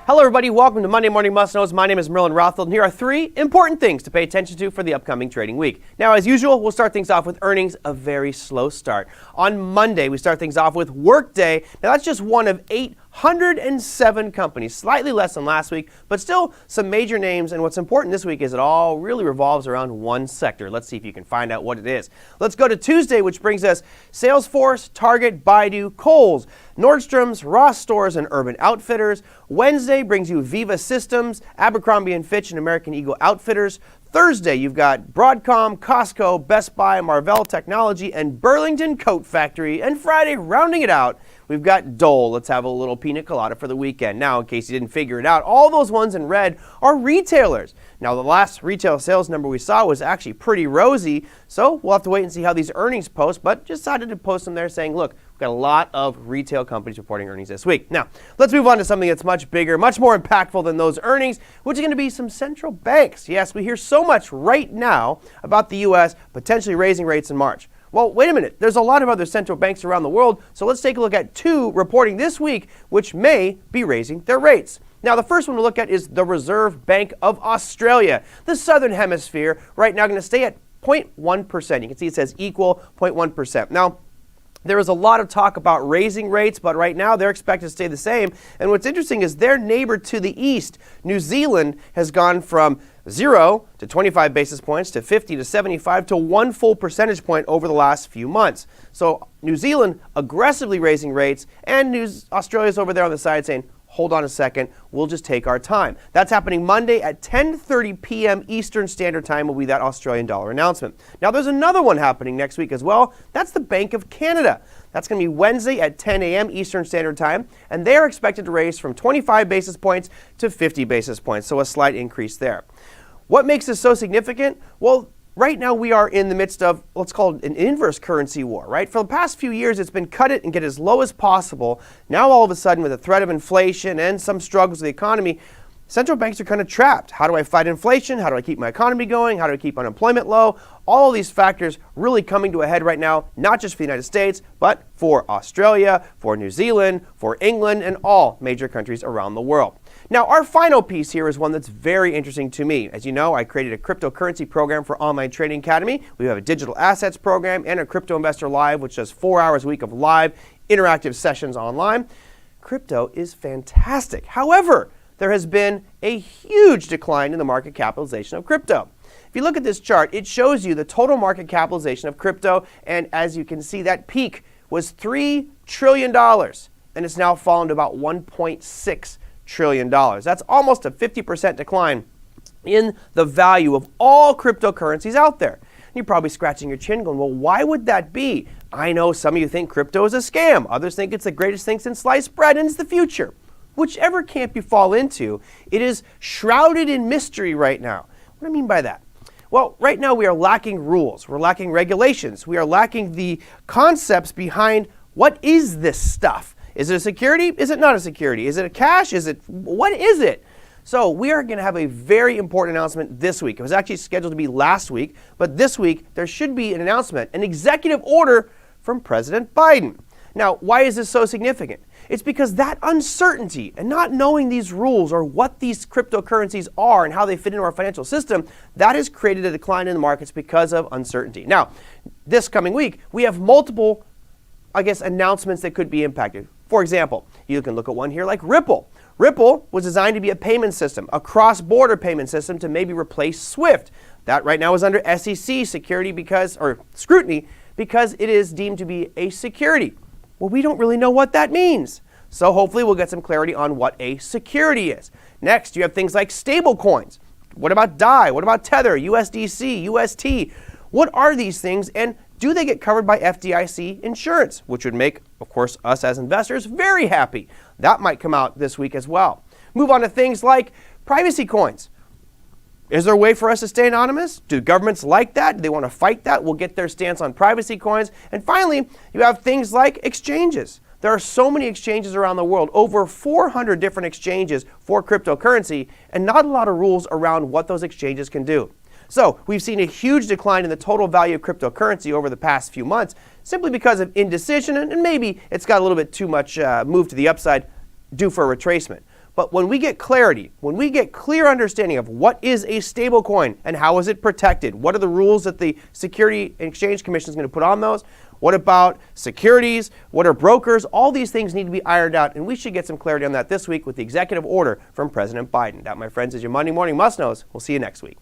Hello everybody, welcome to Monday Morning Must-Knows. My name is Merlin Rothfeld, and here are 3 important things to pay attention to for the upcoming trading week. Now, as usual, we'll start things off with earnings, a very slow start. On Monday, we start things off with Workday. Now, that's just one of 807 companies, slightly less than last week, but still some major names. And what's important this week is it all really revolves around one sector. Let's see if you can find out what it is. Let's go to Tuesday, which brings us Salesforce, Target, Baidu, Kohl's, Nordstrom's, Ross Stores, and Urban Outfitters. Wednesday brings you Viva Systems, Abercrombie & Fitch, and American Eagle Outfitters. Thursday, you've got Broadcom, Costco, Best Buy, Marvell Technology, and Burlington Coat Factory. And Friday, rounding it out, we've got Dole. Let's have a little pina colada for the weekend. Now, in case you didn't figure it out, all those ones in red are retailers. Now, the last retail sales number we saw was actually pretty rosy, so we'll have to wait and see how these earnings post, but just decided to post them there saying, look, we've got a lot of retail companies reporting earnings this week. Now, let's move on to something that's much bigger, much more impactful than those earnings, which is going to be some central banks. Yes, we hear so much right now about the U.S. potentially raising rates in March. Well, wait a minute. There's a lot of other central banks around the world, so let's take a look at 2 reporting this week which may be raising their rates. Now, the first one to look at is the Reserve Bank of Australia. The Southern Hemisphere right now going to stay at 0.1%. You can see it says equal 0.1%. Now, there is a lot of talk about raising rates, but right now they're expected to stay the same. And what's interesting is their neighbor to the east, New Zealand, has gone from 0 to 25 basis points to 50 to 75 to 1 full percentage point over the last few months. So New Zealand aggressively raising rates, and Australia's over there on the side saying, hold on a second, we'll just take our time. That's happening Monday at 10:30 p.m. Eastern Standard Time will be that Australian dollar announcement. Now, there's another one happening next week as well. That's the Bank of Canada. That's going to be Wednesday at 10 a.m. Eastern Standard Time, and they're expected to raise from 25 basis points to 50 basis points, so a slight increase there. What makes this so significant? Well, right now we are in the midst of, let's call it an inverse currency war, right? For the past few years, it's been cut it and get as low as possible. Now, all of a sudden, with the threat of inflation and some struggles with the economy, central banks are kind of trapped. How do I fight inflation? How do I keep my economy going? How do I keep unemployment low? All of these factors really coming to a head right now, not just for the United States, but for Australia, for New Zealand, for England, and all major countries around the world. Now, our final piece here is one that's very interesting to me. As you know, I created a cryptocurrency program for Online Trading Academy. We have a digital assets program and a Crypto Investor Live, which does 4 hours a week of live interactive sessions online. Crypto is fantastic. However, there has been a huge decline in the market capitalization of crypto. If you look at this chart, it shows you the total market capitalization of crypto, and as you can see, that peak was $3 trillion, and it's now fallen to about $1.6 trillion. That's almost a 50% decline in the value of all cryptocurrencies out there. You're probably scratching your chin going, well, why would that be? I know some of you think crypto is a scam. Others think it's the greatest thing since sliced bread and it's the future. Whichever camp you fall into, it is shrouded in mystery right now. What do I mean by that? Well, right now we are lacking rules. We're lacking regulations. We are lacking the concepts behind what is this stuff. Is it a security? Is it not a security? Is it a cash? What is it? So we are going to have a very important announcement this week. It was actually scheduled to be last week, but this week there should be an announcement, an executive order from President Biden. Now, why is this so significant? It's because that uncertainty and not knowing these rules or what these cryptocurrencies are and how they fit into our financial system, that has created a decline in the markets because of uncertainty. Now, this coming week, we have multiple, announcements that could be impacted. For example, you can look at one here like Ripple. Ripple was designed to be a payment system, a cross-border payment system to maybe replace SWIFT. That right now is under SEC scrutiny because it is deemed to be a security. Well, we don't really know what that means. So hopefully we'll get some clarity on what a security is. Next, you have things like stable coins. What about DAI? What about Tether, USDC, UST? What are these things, and do they get covered by FDIC insurance, which would make, of course, us as investors very happy. That might come out this week as well. Move on to things like privacy coins. Is there a way for us to stay anonymous? Do governments like that? Do they want to fight that? We'll get their stance on privacy coins. And finally, you have things like exchanges. There are so many exchanges around the world, over 400 different exchanges for cryptocurrency, and not a lot of rules around what those exchanges can do. So we've seen a huge decline in the total value of cryptocurrency over the past few months simply because of indecision, and maybe it's got a little bit too much move to the upside due for a retracement. But when we get clarity, when we get clear understanding of what is a stablecoin and how is it protected, what are the rules that the Security and Exchange Commission is going to put on those, what about securities, what are brokers, all these things need to be ironed out, and we should get some clarity on that this week with the executive order from President Biden. That, my friends, is your Monday Morning Must-Knows. We'll see you next week.